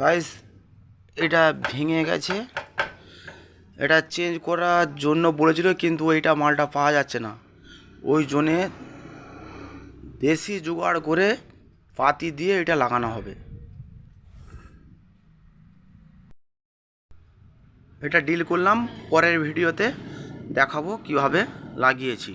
Guys, এটা ভেঙে গেছে। এটা চেঞ্জ করার জন্য বলেছিল, কিন্তু ওইটা মালটা পাওয়া যাচ্ছে না। ওই জন্যে দেশি জোগাড় করে পাতি দিয়ে এটা লাগানো হবে। এটা ডিল করলাম, পরের ভিডিওতে দেখাবো কিভাবে লাগিয়েছি।